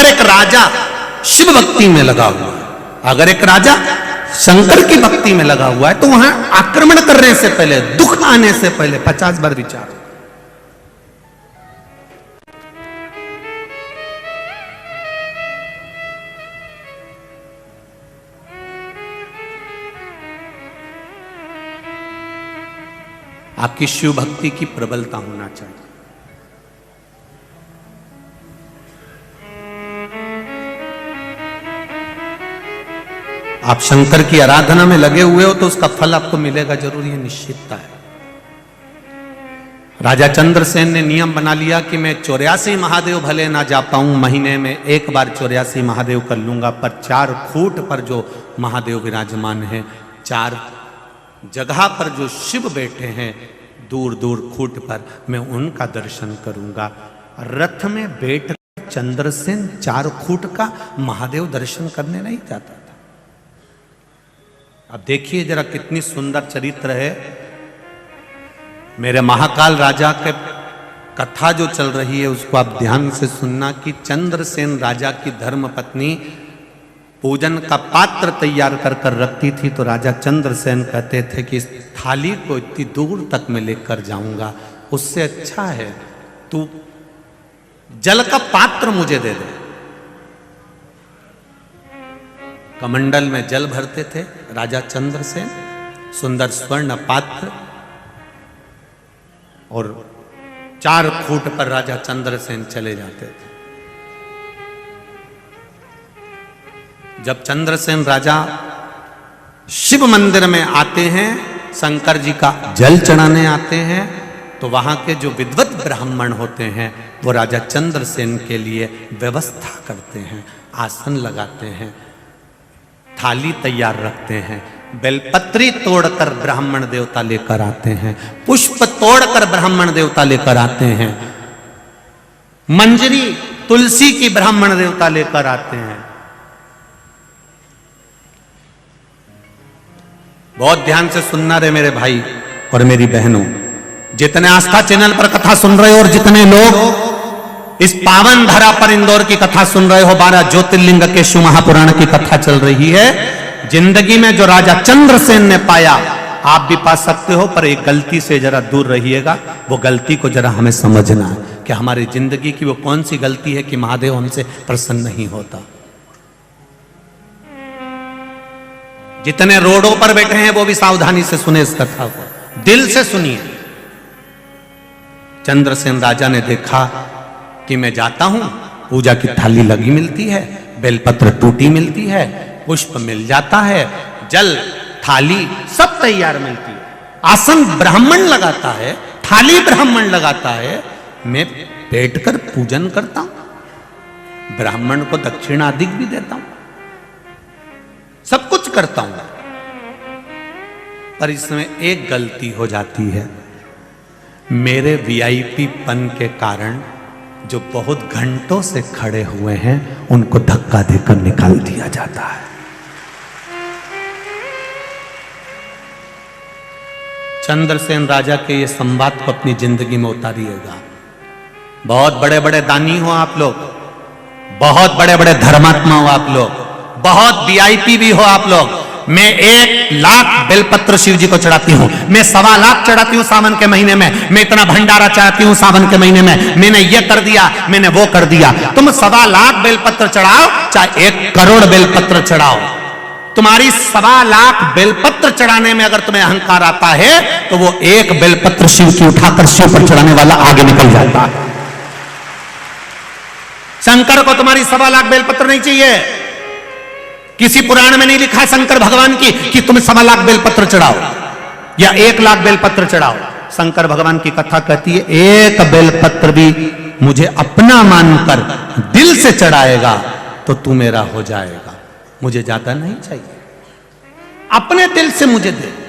अगर एक राजा शिव भक्ति में लगा हुआ है, अगर एक राजा शंकर की भक्ति में लगा हुआ है, तो वहां आक्रमण करने से पहले, दुख आने से पहले 50 बार विचार। आपकी शिव भक्ति की प्रबलता होना चाहिए। आप शंकर की आराधना में लगे हुए हो तो उसका फल आपको मिलेगा जरूर, ये निश्चितता है। राजा चंद्रसेन ने नियम बना लिया कि मैं 84 महादेव भले ना जा पाऊं, महीने में एक बार 84 महादेव कर लूंगा, पर 4 खूंट पर जो महादेव विराजमान है, 4 जगह पर जो शिव बैठे हैं दूर दूर खूंट पर, मैं उनका दर्शन करूंगा। रथ में बैठकर चंद्रसेन 4 खूंट का महादेव दर्शन करने नहीं जाता था। अब देखिए जरा कितनी सुंदर चरित्र है। मेरे महाकाल राजा के कथा जो चल रही है उसको आप ध्यान से सुनना कि चंद्रसेन राजा की धर्म पत्नी पूजन का पात्र तैयार कर कर रखती थी, तो राजा चंद्रसेन कहते थे कि इस थाली को इतनी दूर तक मैं लेकर जाऊंगा, उससे अच्छा है तू जल का पात्र मुझे दे दे। कमंडल में जल भरते थे राजा चंद्रसेन, सुंदर स्वर्ण पात्र, और 4 खूंट पर राजा चंद्रसेन चले जाते थे। जब चंद्रसेन राजा शिव मंदिर में आते हैं, शंकर जी का जल चढ़ाने आते हैं, तो वहां के जो विद्वत ब्राह्मण होते हैं वो राजा चंद्रसेन के लिए व्यवस्था करते हैं, आसन लगाते हैं, थाली तैयार रखते हैं, बेलपत्री तोड़कर ब्राह्मण देवता लेकर आते हैं, पुष्प तोड़कर ब्राह्मण देवता लेकर आते हैं, मंजरी तुलसी की ब्राह्मण देवता लेकर आते हैं। बहुत ध्यान से सुनना रे मेरे भाई और मेरी बहनों, जितने आस्था चैनल पर कथा सुन रहे हो और जितने लोग इस पावन धरा पर इंदौर की कथा सुन रहे हो, 12 ज्योतिर्लिंग के शिव महापुराण की कथा चल रही है। जिंदगी में जो राजा चंद्रसेन ने पाया आप भी पा सकते हो, पर एक गलती से जरा दूर रहिएगा। वो गलती को जरा हमें समझना है कि हमारी जिंदगी की वो कौन सी गलती है कि महादेव हमसे प्रसन्न नहीं होता। जितने रोडों पर बैठे हैं वो भी सावधानी से सुने इस कथा को, दिल से सुनिए। चंद्रसेन राजा ने देखा कि मैं जाता हूं, पूजा की थाली लगी मिलती है, बेलपत्र टूटी मिलती है, पुष्प मिल जाता है, जल थाली सब तैयार मिलती है, आसन ब्राह्मण लगाता है, थाली ब्राह्मण लगाता है, मैं बैठकर पूजन करता हूं, ब्राह्मण को दक्षिणा अधिक भी देता हूं, सब कुछ करता हूं, पर इसमें एक गलती हो जाती है। मेरे वीआईपी पन के कारण जो बहुत घंटों से खड़े हुए हैं उनको धक्का देकर निकाल दिया जाता है। चंद्रसेन राजा के ये संवाद को अपनी जिंदगी में उतारिएगा। बहुत बड़े बड़े दानी हो आप लोग, बहुत बड़े बड़े धर्मात्मा हो आप लोग, बहुत वीआईपी भी हो आप लोग। मैं 1 लाख बेलपत्र शिव जी को चढ़ाती हूं, मैं 1.25 लाख चढ़ाती हूं सावन के महीने में, मैं इतना भंडारा चढ़ाती हूं सावन के महीने में, मैंने ये कर दिया, मैंने वो कर दिया। तुम 1.25 लाख बेलपत्र चढ़ाओ चाहे 1 करोड़ बेलपत्र चढ़ाओ, तुम्हारी 1.25 लाख बेलपत्र चढ़ाने में अगर तुम्हें अहंकार आता है तो वो 1 बेलपत्र शिव की उठाकर शिव पर चढ़ाने वाला आगे निकल जाता है। शंकर को तुम्हारी 1.25 लाख बेलपत्र नहीं चाहिए। किसी पुराण में नहीं लिखा शंकर भगवान की कि तुम 1.25 लाख बेलपत्र चढ़ाओ या 1 लाख बेलपत्र चढ़ाओ। शंकर भगवान की कथा कहती है 1 बेलपत्र भी मुझे अपना मानकर दिल से चढ़ाएगा तो तू मेरा हो जाएगा, मुझे ज्यादा नहीं चाहिए, अपने दिल से मुझे दे।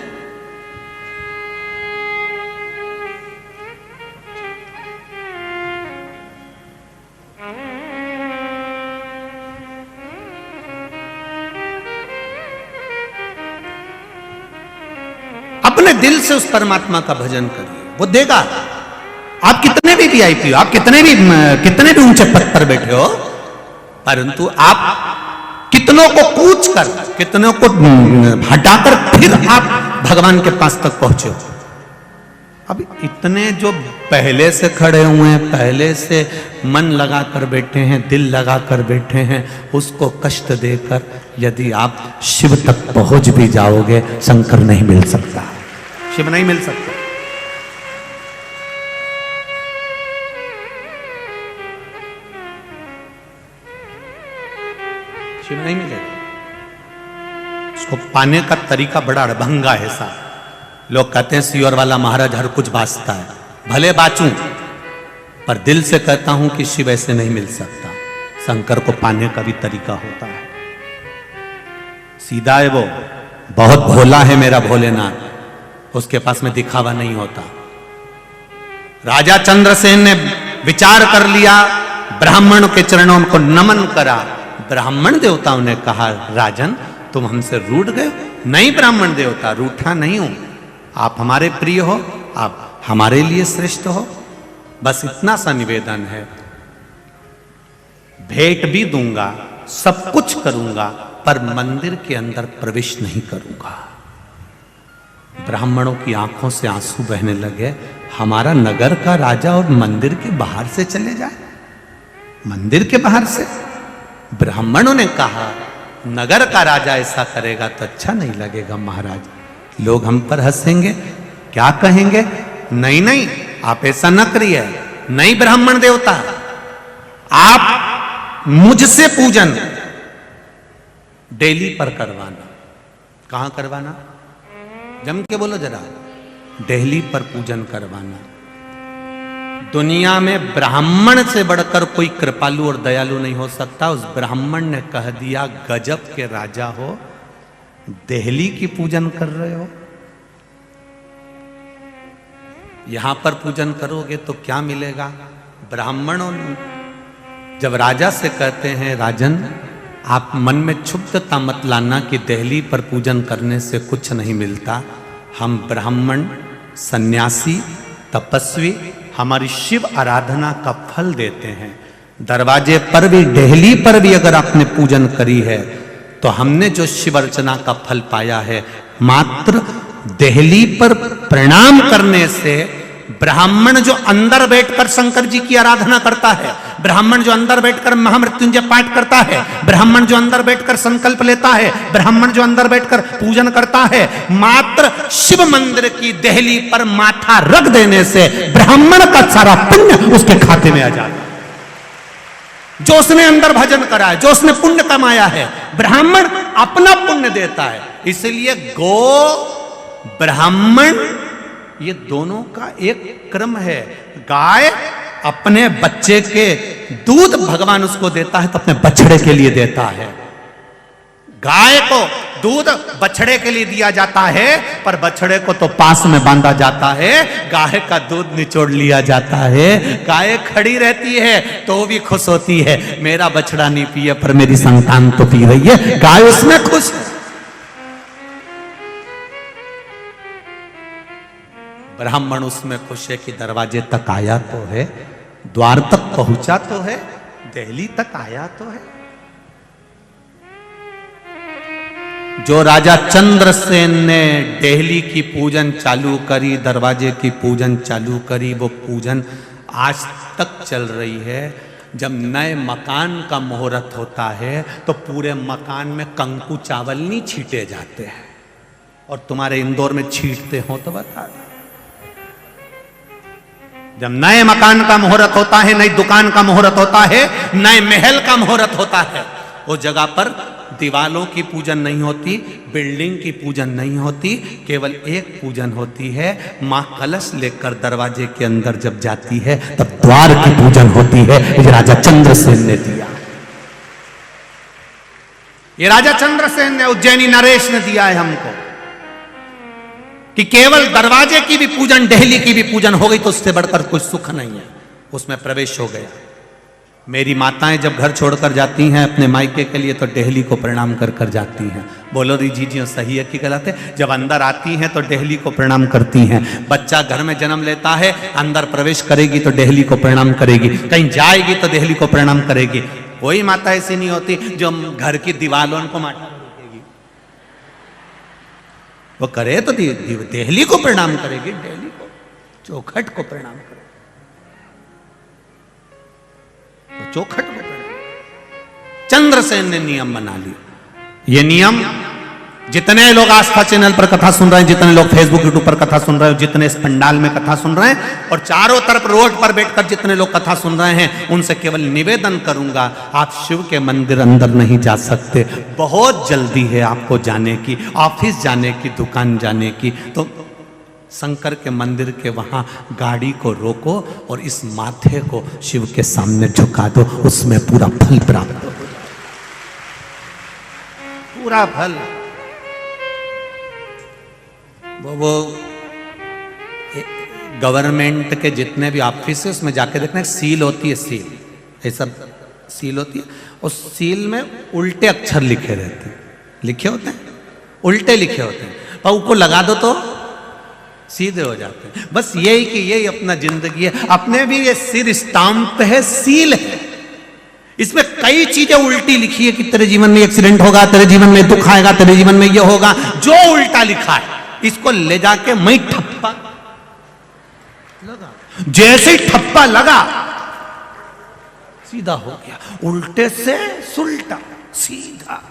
अपने दिल से उस परमात्मा का भजन करिए, वो देगा। आप कितने भी वीआईपी हो, आप कितने भी ऊंचे पद पर बैठे हो, परंतु आप कितनों को कूच कर, कितनों को हटाकर फिर आप भगवान के पास तक पहुंचे हो। अब इतने जो पहले से खड़े हुए हैं, पहले से मन लगा कर बैठे हैं, दिल लगा कर बैठे हैं, उसको कष्ट देकर यदि आप शिव तक पहुंच भी जाओगे, शंकर नहीं मिल सकता, शिव नहीं मिल सकता। शिव नहीं मिलेगा। उसको पाने का तरीका बड़ा अड़भंगा है साहब। लोग कहते हैं सियोर वाला महाराज हर कुछ बांचता है, भले बाचूं, पर दिल से कहता हूं कि शिव ऐसे नहीं मिल सकता। शंकर को पाने का भी तरीका होता है। सीधा है वो, बहुत भोला है मेरा भोलेनाथ, उसके पास में दिखावा नहीं होता। राजा चंद्रसेन ने विचार कर लिया, ब्राह्मण के चरणों को नमन करा। ब्राह्मण देवताओं ने कहा, राजन तुम हमसे रूठ गए? नहीं ब्राह्मण देवता, रूठा नहीं हूं, आप हमारे प्रिय हो, आप हमारे लिए श्रेष्ठ हो, बस इतना सा निवेदन है। भेंट भी दूंगा, सब कुछ करूंगा, पर मंदिर के अंदर प्रवेश नहीं करूंगा। ब्राह्मणों की आंखों से आंसू बहने लगे। हमारा नगर का राजा और मंदिर के बाहर से चले जाए, मंदिर के बाहर से। ब्राह्मणों ने कहा, नगर का राजा ऐसा करेगा तो अच्छा नहीं लगेगा महाराज, लोग हम पर हंसेंगे, क्या कहेंगे? नहीं नहीं, आप ऐसा न करिए। नहीं ब्राह्मण देवता, आप मुझसे पूजन डेली पर करवाना। कहां करवाना? जम के बोलो जरा। डेली पर पूजन करवाना। दुनिया में ब्राह्मण से बढ़कर कोई कृपालु और दयालु नहीं हो सकता। उस ब्राह्मण ने कह दिया, गजब के राजा हो, देहली की पूजन कर रहे हो, यहां पर पूजन करोगे तो क्या मिलेगा? ब्राह्मणों जब राजा से कहते हैं, राजन आप मन में क्षुब्धता मत लाना कि देहली पर पूजन करने से कुछ नहीं मिलता, हम ब्राह्मण सन्यासी तपस्वी हमारी शिव आराधना का फल देते हैं। दरवाजे पर भी, देहली पर भी अगर आपने पूजन करी है तो हमने जो शिव अर्चना का फल पाया है, मात्र देहली पर प्रणाम करने से ब्राह्मण जो अंदर बैठकर शंकर जी की आराधना करता है, ब्राह्मण जो अंदर बैठकर महामृत्युंजय पाठ करता है, ब्राह्मण जो अंदर बैठकर संकल्प लेता है, ब्राह्मण जो अंदर बैठकर पूजन करता है, मात्र शिव मंदिर की देहली पर माथा रख देने से ब्राह्मण का सारा पुण्य उसके खाते में आ जाता है। जो उसने अंदर भजन करा है, जो उसने पुण्य कमाया है, ब्राह्मण अपना पुण्य देता है। इसलिए गो ब्राह्मण ये दोनों का एक क्रम है। गाय अपने बच्चे के दूध भगवान उसको देता है तो अपने बछड़े के लिए देता है। गाय को दूध बछड़े के लिए दिया जाता है, पर बछड़े को तो पास में बांधा जाता है, गाय का दूध निचोड़ लिया जाता है। गाय खड़ी रहती है तो भी खुश होती है, मेरा बछड़ा नहीं पिए पर मेरी संतान तो पी रही है, गाय उसमें खुश है। ब्राह्मण उसमें खुश है कि दरवाजे तक आया तो है, द्वार तक पहुंचा तो है, देहली तक आया तो है। जो राजा चंद्रसेन ने देहली की पूजन चालू करी, दरवाजे की पूजन चालू करी, वो पूजन आज तक चल रही है। जब नए मकान का मुहूर्त होता है तो पूरे मकान में कंकु चावल नहीं छीटे जाते हैं, और तुम्हारे इंदौर में छीटते हो तो बता। जब नए मकान का मुहूर्त होता है, नई दुकान का मुहूर्त होता है, नए महल का मुहूर्त होता है, उस जगह पर दीवालों की पूजन नहीं होती, बिल्डिंग की पूजन नहीं होती, केवल एक पूजन होती है। मां कलश लेकर दरवाजे के अंदर जब जाती है तब द्वार की पूजन होती है। ये राजा चंद्रसेन ने दिया, ये राजा चंद्रसेन ने, उज्जैनी नरेश ने दिया है हमको, कि केवल दरवाजे की भी पूजन, देहली की भी पूजन हो गई तो उससे बढ़कर कुछ सुख नहीं है, उसमें प्रवेश हो गया। मेरी माताएं जब घर छोड़कर जाती हैं अपने मायके के लिए तो देहली को प्रणाम कर कर जाती हैं। बोलो री जी सही है कि गलत है? जब अंदर आती हैं तो देहली को प्रणाम करती हैं। बच्चा घर में जन्म लेता है, अंदर प्रवेश करेगी तो देहली को प्रणाम करेगी, कहीं जाएगी तो देहली को प्रणाम करेगी। कोई माता ऐसी नहीं होती जो घर की दीवारों को माता रोकेगी। वो करे तो देहली को प्रणाम करेगी, देहली को, चौखट को प्रणाम करेगी, तो चौखट को प्रणाम। चंद्रसेन ने नियम बना लिया। ये नियम जितने लोग आस्था चैनल पर कथा सुन रहे हैं, जितने लोग फेसबुक यूट्यूब पर कथा सुन रहे हैं, जितने इस पंडाल में कथा सुन रहे हैं और चारों तरफ रोड पर बैठकर जितने लोग कथा सुन रहे हैं, उनसे केवल निवेदन करूंगा, आप शिव के मंदिर अंदर नहीं जा सकते, बहुत जल्दी है आपको जाने की, ऑफिस जाने की, दुकान जाने की, तो शंकर के मंदिर के वहां गाड़ी को रोको और इस माथे को शिव के सामने झुका दो, उसमें पूरा फल प्राप्त हो, पूरा फल। वो गवर्नमेंट के जितने भी ऑफिस है उसमें जाके देखना, सील होती है, सील, ये सब सील होती है, उस सील में उल्टे अक्षर लिखे रहते हैं, लिखे होते हैं, उल्टे लिखे होते हैं, पर उसको लगा दो तो सीधे हो जाते हैं। बस यही कि यही अपना जिंदगी है, अपने भी ये सिर स्टाम्प है, सील है, इसमें कई चीजें उल्टी लिखी है कि तेरे जीवन में एक्सीडेंट होगा, तेरे जीवन में दुख आएगा, तेरे जीवन में ये होगा, जो उल्टा लिखा है इसको ले जाके मैं ठप्पा लगा, जैसे ही ठप्पा लगा सीधा हो गया, उल्टे से सुलटा सीधा।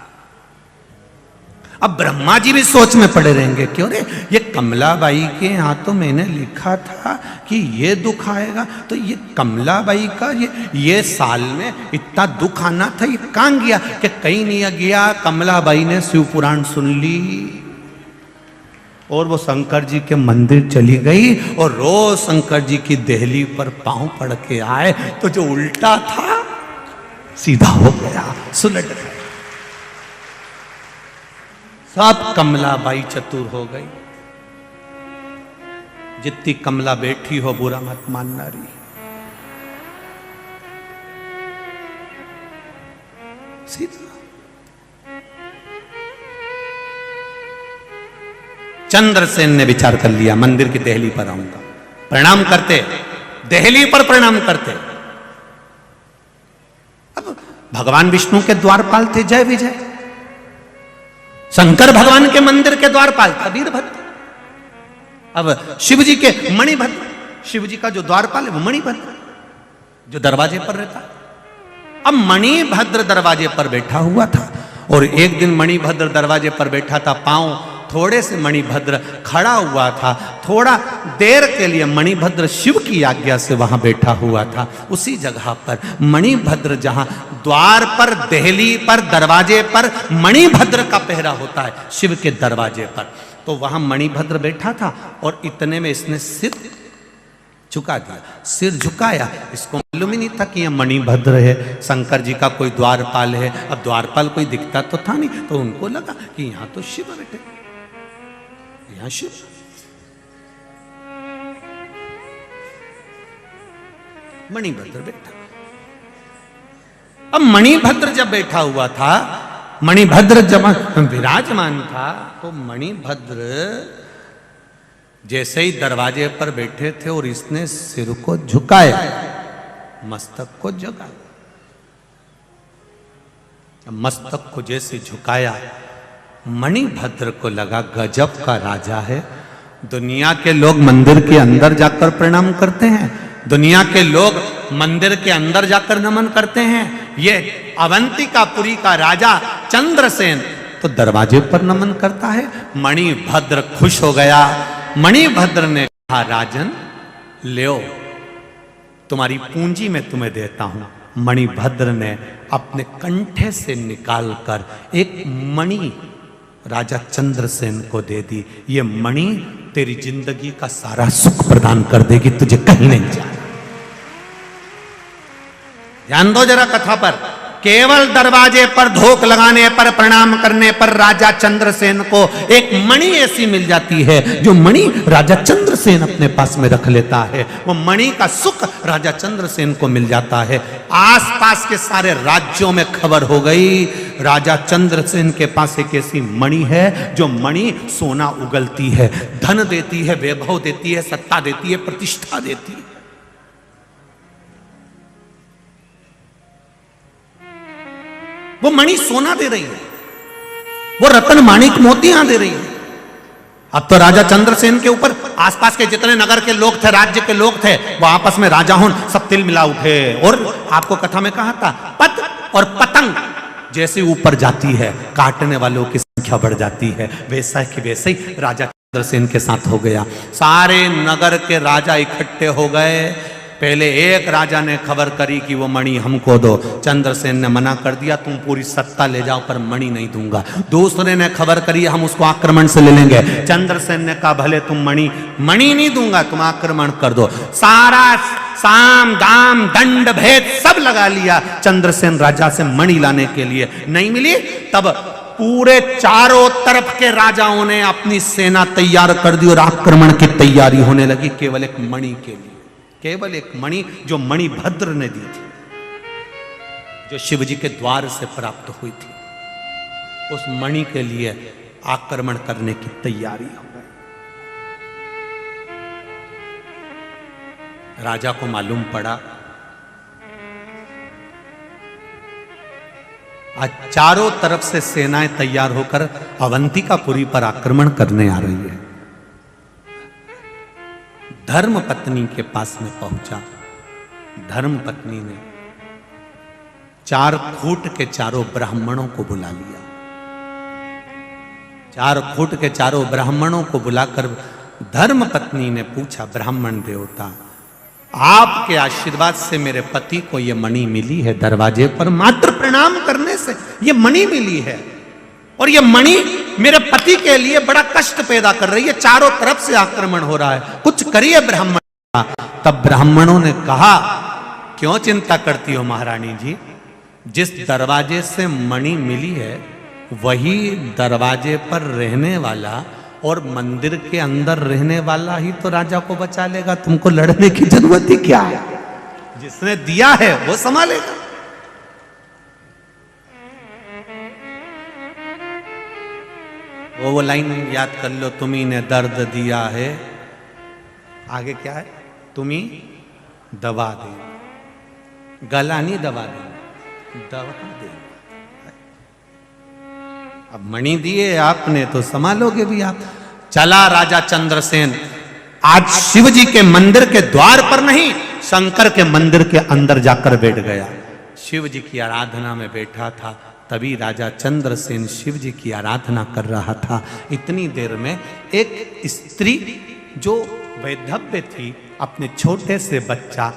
अब ब्रह्मा जी भी सोच में पड़े रहेंगे, क्यों रे ये कमलाबाई के यहाँ तो मैंने लिखा था कि ये दुख आएगा, तो ये कमलाबाई का ये साल में इतना दुख आना था, ये कहाँ गया? कि कहीं नहीं गया, कमलाबाई ने शिव पुराण सुन ली और वो शंकर जी के मंदिर चली गई और रोज शंकर जी की देहली पर पांव पड़ के आए, तो जो उल्टा था सीधा हो गया, सुलट गया। सब कमलाबाई चतुर हो गई। जितनी कमला बैठी हो बुरा मत मानना रही। सीधा चंद्रसेन ने विचार कर लिया, मंदिर की देहली पर आऊंगा, प्रणाम करते, देहली पर प्रणाम करते। अब भगवान विष्णु के द्वारपाल थे जय विजय, शंकर भगवान के मंदिर के द्वारपाल था वीरभद्र, अब शिव जी के मणिभद्र, शिव जी का जो द्वारपाल है वो मणिभद्र जो दरवाजे पर रहता है। अब मणिभद्र दरवाजे पर बैठा हुआ था और एक दिन मणिभद्र दरवाजे पर बैठा था, पांव थोड़े से मणिभद्र खड़ा हुआ था, थोड़ा देर के लिए मणिभद्र शिव की आज्ञा से वहां बैठा हुआ था। उसी जगह पर मणिभद्र, जहां द्वार पर, देहली पर, दरवाजे पर मणिभद्र का पहरा होता है शिव के दरवाजे पर, तो वहां मणिभद्र बैठा था और इतने में इसने सिर झुका दिया। सिर झुकाया, इसको मालूम ही नहीं था कि यह मणिभद्र है, शंकर जी का कोई द्वारपाल है। अब द्वारपाल कोई दिखता तो था नहीं, तो उनको लगा कि यहां तो शिव बैठे, यहां शिव। मणिभद्र बैठा। अब मणिभद्र जब बैठा हुआ था, मणिभद्र जब विराजमान था, तो मणिभद्र जैसे ही दरवाजे पर बैठे थे और इसने सिर को झुकाया, मस्तक को जगा, मस्तक को जैसे झुकाया, मणिभद्र को लगा गजब का राजा है। दुनिया के लोग मंदिर के अंदर जाकर प्रणाम करते हैं, दुनिया के लोग मंदिर के अंदर जाकर नमन करते हैं, ये अवंतिकापुरी का राजा चंद्रसेन तो दरवाजे पर नमन करता है। मणिभद्र खुश हो गया। मणिभद्र ने कहा, राजन ले, तुम्हारी पूंजी मैं तुम्हें देता हूं। मणिभद्र ने अपने कंठे से निकालकर एक मणि राजा चंद्रसेन को दे दी। ये मणि तेरी जिंदगी का सारा सुख प्रदान कर देगी, तुझे कहीं नहीं जाना। ध्यान दो जरा कथा पर। केवल दरवाजे पर धोख लगाने पर, प्रणाम करने पर राजा चंद्रसेन को एक मणि ऐसी मिल जाती है, जो मणि राजा चंद्रसेन अपने पास में रख लेता है। वो मणि का सुख राजा चंद्रसेन को मिल जाता है। आसपास के सारे राज्यों में खबर हो गई, राजा चंद्रसेन के पास एक ऐसी मणि है, जो मणि सोना उगलती है, धन देती है, वैभव देती है, सत्ता देती है, प्रतिष्ठा देती है। वो मणि सोना दे रही है, वो रत्न माणिक मोतियां दे रही है। अब तो राजा चंद्रसेन के ऊपर आसपास के जितने नगर के लोग थे, राज्य के लोग थे, वो आपस में राजा हों सब तिल मिला उठे। और आपको कथा में कहा था, पत और पतंग जैसे ऊपर जाती है, काटने वालों की संख्या बढ़ जाती है। वैसा कि वैसे ही राजा चंद्रसेन के साथ हो गया। सारे नगर के राजा इकट्ठे हो गए। पहले एक राजा ने खबर करी कि वो मणि हमको दो। चंद्रसेन ने मना कर दिया, तुम पूरी सत्ता ले जाओ पर मणि नहीं दूंगा। दूसरे ने खबर करी, हम उसको आक्रमण से ले लेंगे। चंद्रसेन ने कहा, भले तुम मणि नहीं दूंगा, तुम आक्रमण कर दो। सारा साम दाम दंड भेद सब लगा लिया चंद्रसेन राजा से मणि लाने के लिए। नहीं मिली, तब पूरे चारों तरफ के राजाओं ने अपनी सेना तैयार कर दी और आक्रमण की तैयारी होने लगी केवल एक मणि के लिए। केवल एक मणि जो मणिभद्र ने दी थी, जो शिवजी के द्वार से प्राप्त हुई थी, उस मणि के लिए आक्रमण करने की तैयारी हो गई। राजा को मालूम पड़ा आज चारों तरफ से सेनाएं तैयार होकर अवंतिकापुरी पर आक्रमण करने आ रही है। धर्म पत्नी के पास में पहुंचा। धर्म पत्नी ने 4 खूट के चारों ब्राह्मणों को बुला लिया। 4 खूट के चारों ब्राह्मणों को बुलाकर धर्म पत्नी ने पूछा, ब्राह्मण देवता, आपके आशीर्वाद से मेरे पति को यह मणि मिली है, दरवाजे पर मात्र प्रणाम करने से यह मणि मिली है, और यह मणि मेरे पति के लिए बड़ा कष्ट पैदा कर रही है। चारों तरफ से आक्रमण हो रहा है, कुछ करिए ब्राह्मण। तब ब्राह्मणों ने कहा, क्यों चिंता करती हो महारानी जी, जिस दरवाजे से मणि मिली है वही दरवाजे पर रहने वाला और मंदिर के अंदर रहने वाला ही तो राजा को बचा लेगा। तुमको लड़ने की जरूरत ही क्या है? जिसने दिया है वो संभालेगा। वो लाइन याद कर लो, तुम्ही ने दर्द दिया है, आगे क्या है, तुम्ही दवा दे, गला नहीं दवा दे, दवा दे। अब मणि दिए आपने तो संभालोगे भी आप। चला राजा चंद्रसेन आज शिव जी के मंदिर के द्वार पर नहीं, शंकर के मंदिर के अंदर जाकर बैठ गया। शिव जी की आराधना में बैठा था, तभी राजा चंद्रसेन शिव जी की आराधना कर रहा था। इतनी देर में एक स्त्री जो वैधव्य थी, अपने छोटे से बच्चा,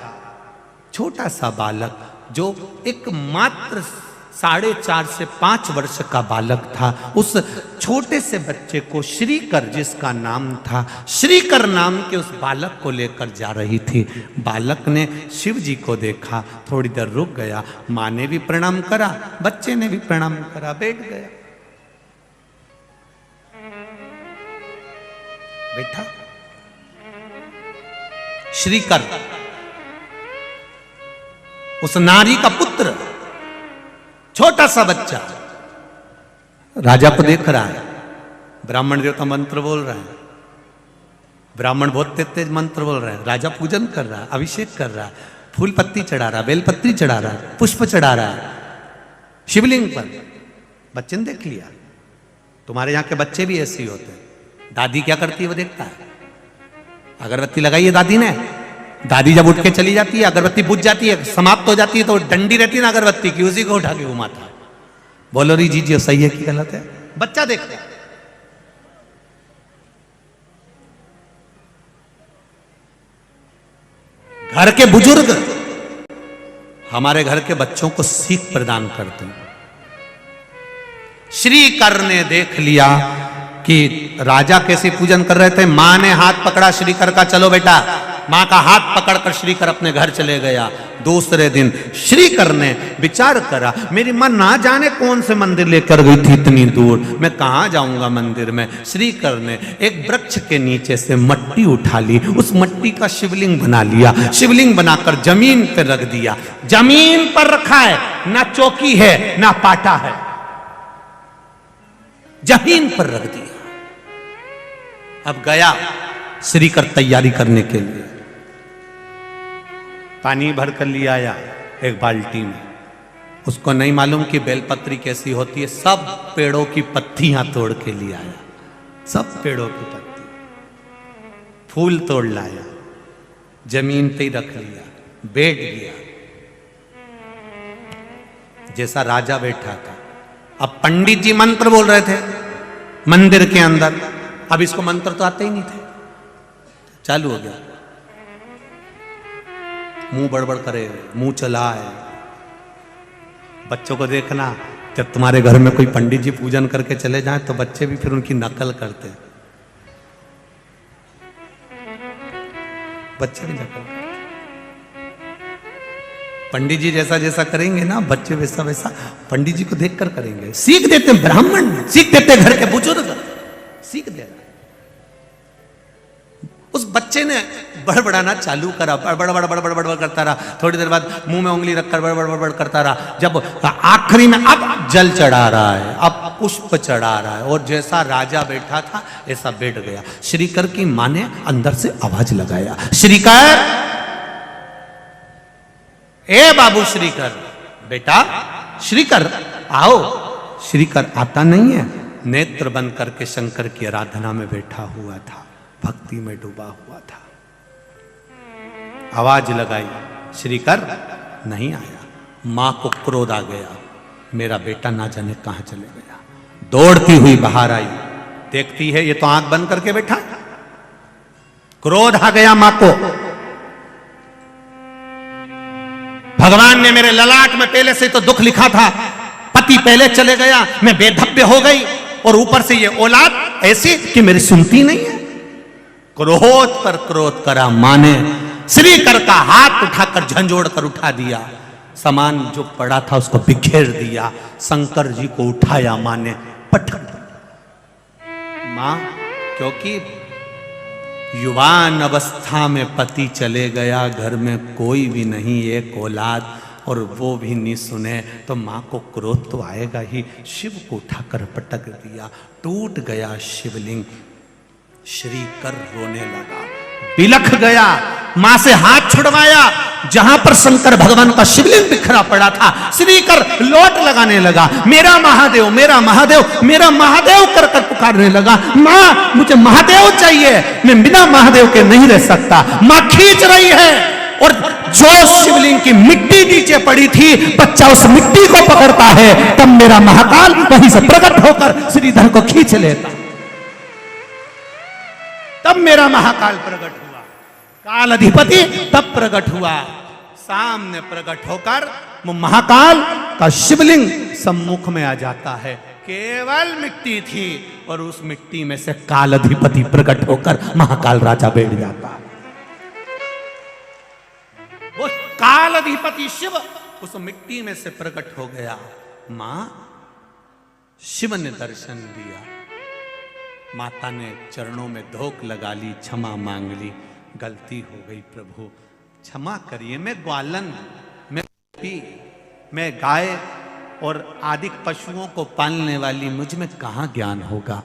छोटा सा बालक जो एक मात्र 4.5 से 5 वर्ष का बालक था, उस छोटे से बच्चे को श्रीकर, जिसका नाम था, श्रीकर नाम के उस बालक को लेकर जा रही थी। बालक ने शिव जी को देखा, थोड़ी देर रुक गया, माँ ने भी प्रणाम करा, बच्चे ने भी प्रणाम करा, बैठ गया। बैठा श्रीकर उस नारी का पुत्र, छोटा सा बच्चा राजा को देख रहा है। ब्राह्मण देवता मंत्र बोल रहा है, ब्राह्मण बहुत तेज तेज मंत्र बोल रहे हैं। राजा पूजन कर रहा है, अभिषेक कर रहा है, फूल पत्ती चढ़ा रहा है, बेलपत्री चढ़ा रहा है, पुष्प चढ़ा रहा है शिवलिंग पर। बच्चे ने देख लिया। तुम्हारे यहाँ के बच्चे भी ऐसे ही होते हैं। दादी क्या करती है वो देखता है। अगरबत्ती लगाई है दादी ने, दादी जब उठ के चली जाती है, अगरबत्ती बुझ जाती है, समाप्त हो जाती है, तो डंडी रहती है ना अगरबत्ती की, उसी को उठा के घुमाता है। बोलो री जी सही है कि गलत है? बच्चा देखता है। घर के बुजुर्ग हमारे घर के बच्चों को सीख प्रदान करते हैं। श्रीकर ने देख लिया कि राजा कैसे पूजन कर रहे थे। मां ने हाथ पकड़ा श्रीकर का, चलो बेटा। मां का हाथ पकड़कर श्रीकर अपने घर चले गया। दूसरे दिन श्रीकर ने विचार करा, मेरी मां ना जाने कौन से मंदिर लेकर गई थी इतनी दूर, मैं कहां जाऊंगा मंदिर में। श्रीकर ने एक वृक्ष के नीचे से मट्टी उठा ली, उस मट्टी का शिवलिंग बना लिया। शिवलिंग बनाकर जमीन पर रख दिया। जमीन पर रखा है, ना चौकी है ना पाटा है, जमीन पर रख दिया। अब गया श्रीकर तैयारी करने के लिए, पानी भर कर लिया आया एक बाल्टी में, उसको नहीं मालूम कि बेलपत्री कैसी होती है। सब पेड़ों की पत्तियां तोड़ के ले आया, सब पेड़ों की पत्ती, फूल तोड़ लाया, जमीन पे ही रख लिया, बैठ गया जैसा राजा बैठा था। अब पंडित जी मंत्र बोल रहे थे मंदिर के अंदर, अब इसको मंत्र तो आते ही नहीं थे। चालू हो गया, मुंह बड़बड़ करे, मुंह चलाए। बच्चों को देखना, जब तुम्हारे घर में कोई पंडित जी पूजन करके चले जाएं तो बच्चे भी फिर उनकी नकल करते हैं, बच्चे भी नकल करते। पंडित जी जैसा जैसा करेंगे ना, बच्चे वैसा वैसा पंडित जी को देखकर करेंगे। सीख देते ब्राह्मण, सीख देते घर के बुजुर्ग, सीख दे रहा। उस बच्चे ने बड़बड़ाना चालू करा, बड़बड़ बड़बड़ बड़बड़ करता रहा। थोड़ी देर बाद मुंह में उंगली रखकर बड़बड़ बड़बड़ करता रहा। जब आखिरी में अब जल चढ़ा रहा है, अब पुष्प चढ़ा रहा है, और जैसा राजा बैठा था ऐसा बैठ गया। श्रीकर की मां ने अंदर से आवाज लगाया, श्रीकर, ए बाबू श्रीकर, बेटा श्रीकर आओ। श्रीकर आता नहीं है, नेत्र बंद करके शंकर की आराधना में बैठा हुआ था, भक्ति में डूबा हुआ था। आवाज लगाई, श्रीकर नहीं आया। मां को क्रोध आ गया, मेरा बेटा ना जाने कहां चले गया। दौड़ती हुई बाहर आई, देखती है ये तो आंख बंद करके बैठा। क्रोध आ गया मां को, भगवान ने मेरे ललाट में पहले से तो दुख लिखा था, पति पहले चले गया, मैं बेधब्य हो गई, और ऊपर से ये औलाद ऐसी कि मेरी सुनती नहीं है। क्रोध पर क्रोध करा मां ने, श्रीकर का हाथ उठाकर झंझोड़ कर उठा दिया, सामान जो पड़ा था उसको बिखेर दिया। शंकर जी को उठाया मां ने, पटक। मां, क्योंकि युवान अवस्था में पति चले गया, घर में कोई भी नहीं, एक औलाद, और वो भी नहीं सुने तो मां को क्रोध तो आएगा ही। शिव को उठाकर पटक दिया, टूट गया शिवलिंग। श्रीकर रोने लगा, बिलख गया, मां से हाथ छुड़वाया। जहां पर शंकर भगवान का शिवलिंग बिखरा पड़ा था, श्रीकर लोट लगाने लगा, मेरा महादेव, मेरा महादेव, मेरा महादेव कर कर पुकारने लगा। मां, मुझे महादेव चाहिए, मैं बिना महादेव के नहीं रह सकता। मां खींच रही है, और जो शिवलिंग की मिट्टी नीचे पड़ी थी, बच्चा उस मिट्टी को पकड़ता है, तब मेरा महाकाल वहीं से प्रकट होकर श्रीधर को खींच लेता। तब मेरा महाकाल प्रकट हुआ, काल अधिपति तब प्रकट हुआ। सामने प्रकट होकर वो महाकाल का शिवलिंग सम्मुख में आ जाता है। केवल मिट्टी थी, और उस मिट्टी में से काल अधिपति प्रकट होकर महाकाल राजा बैठ जाता है। वो काल अधिपति शिव उस मिट्टी में से प्रकट हो गया। मां, शिव ने दर्शन दिया, माता ने चरणों में धोख लगा ली, क्षमा मांग ली, गलती हो गई प्रभु क्षमा करिए, मैं ग्वालन, मैं गाय और आदि पशुओं को पालने वाली, मुझ में कहाँ ज्ञान होगा।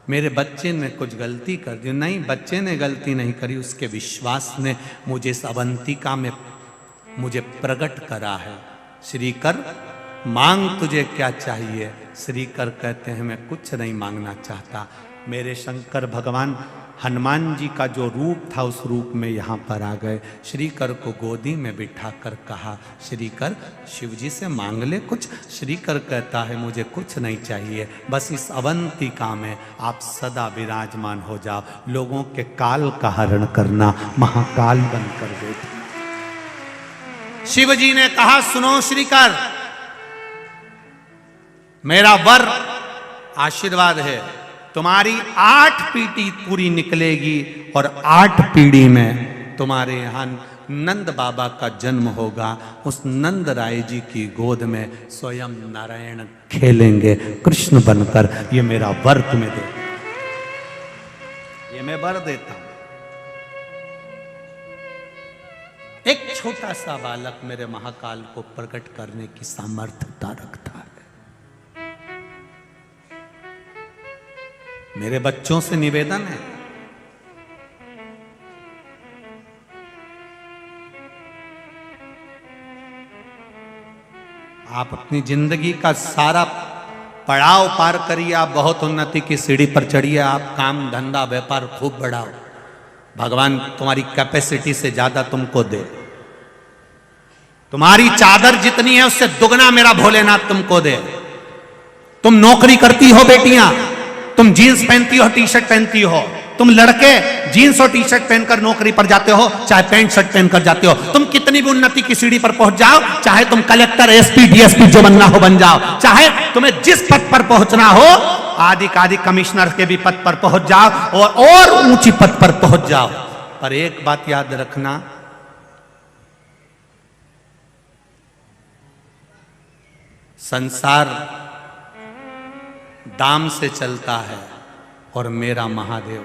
मेरे बच्चे ने कुछ गलती कर दी। नहीं, बच्चे ने गलती नहीं करी, उसके विश्वास ने मुझे इस अवंतिका में मुझे प्रकट करा है। श्रीकर, मांग तुझे क्या चाहिए? श्रीकर कहते हैं मैं कुछ नहीं मांगना चाहता। मेरे शंकर भगवान हनुमान जी का जो रूप था उस रूप में यहाँ पर आ गए। श्रीकर को गोदी में बिठाकर कहा, श्रीकर शिव जी से मांग ले कुछ। श्रीकर कहता है मुझे कुछ नहीं चाहिए, बस इस अवंतिका में आप सदा विराजमान हो जाओ, लोगों के काल का हरण करना, महाकाल बनकर बैठे। शिव जी ने कहा, सुनो श्रीकर, मेरा वर आशीर्वाद है, तुम्हारी 8 पीढ़ी पूरी निकलेगी और 8 पीढ़ी में तुम्हारे यहाँ नंद बाबा का जन्म होगा। उस नंद राय जी की गोद में स्वयं नारायण खेलेंगे कृष्ण बनकर। ये मेरा वर तुम्हें दे, ये मैं वर देता हूं। एक छोटा सा बालक मेरे महाकाल को प्रकट करने की सामर्थ्यता रखता है। मेरे बच्चों से निवेदन है, आप अपनी जिंदगी का सारा पड़ाव पार करिए, आप बहुत उन्नति की सीढ़ी पर चढ़िए, आप काम धंधा व्यापार खूब बढ़ाओ, भगवान तुम्हारी कैपेसिटी से ज्यादा तुमको दे। तुम्हारी चादर जितनी है उससे दुगना मेरा भोलेनाथ तुमको दे। तुम नौकरी करती हो बेटियां, तुम जीन्स पहनती हो, टी शर्ट पहनती हो, तुम लड़के जीन्स और टी शर्ट पहनकर नौकरी पर जाते हो, चाहे पैंट शर्ट पहनकर जाते हो, तुम कितनी भी उन्नति की सीढ़ी पर पहुंच जाओ, चाहे तुम कलेक्टर एसपी डीएसपी जो बनना हो बन जाओ, चाहे तुम्हें जिस पद पर पहुंचना हो, आदि कमिश्नर के भी पद पर पहुंच जाओ और ऊंची पद पर पहुंच जाओ, पर एक बात याद रखना, संसार दाम से चलता है और मेरा महादेव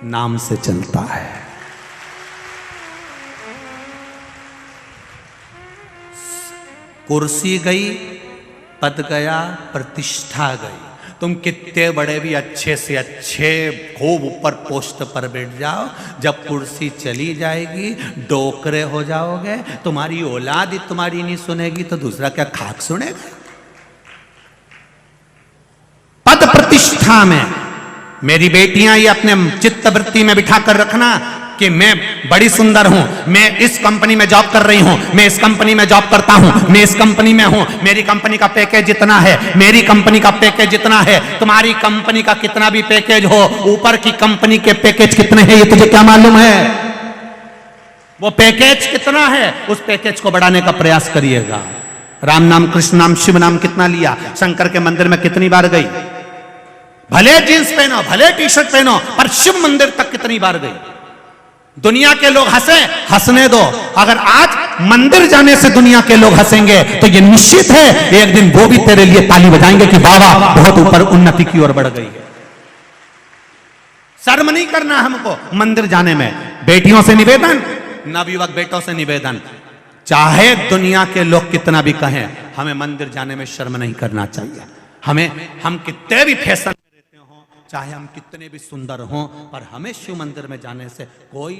नाम से चलता है। कुर्सी गई, पद गया, प्रतिष्ठा गई। तुम कितने बड़े भी अच्छे से अच्छे खूब ऊपर पोस्ट पर बैठ जाओ, जब कुर्सी चली जाएगी डोकरे हो जाओगे, तुम्हारी औलाद ही तुम्हारी नहीं सुनेगी तो दूसरा क्या खाक सुनेगा। पद प्रतिष्ठा में मेरी बेटियां ये अपने चित्त वृत्ति में बिठा कर रखना कि मैं बड़ी सुंदर हूं, मैं इस कंपनी में जॉब कर रही हूं, मैं इस कंपनी में जॉब करता हूं, मैं इस कंपनी में हूं, मेरी कंपनी का पैकेज जितना है, मेरी कंपनी का पैकेज जितना है, तुम्हारी कंपनी का कितना भी पैकेज हो, ऊपर की कंपनी के पैकेज कितने हैं ये तुझे क्या मालूम है? वो पैकेज कितना है, उस पैकेज को बढ़ाने का प्रयास करिएगा। राम नाम, कृष्ण नाम, शिव नाम कितना लिया, शंकर के मंदिर में कितनी बार गई, भले जींस पहनो, भले टी शर्ट पहनो, पर शिव मंदिर तक कितनी बार गई। दुनिया के लोग हंसे, हंसने दो, अगर आज मंदिर जाने से दुनिया के लोग हंसेंगे तो ये निश्चित है एक दिन वो भी तेरे लिए ताली बजाएंगे कि बाबा बहुत ऊपर उन्नति की ओर बढ़ गई है। शर्म नहीं करना हमको मंदिर जाने में। बेटियों से निवेदन, नवयुवक बेटों से निवेदन, चाहे दुनिया के लोग कितना भी कहें, हमें मंदिर जाने में शर्म नहीं करना चाहिए। हम कितने भी फैशन में रहते हो, चाहे हम कितने भी सुंदर हों, पर हमें शिव मंदिर में जाने से कोई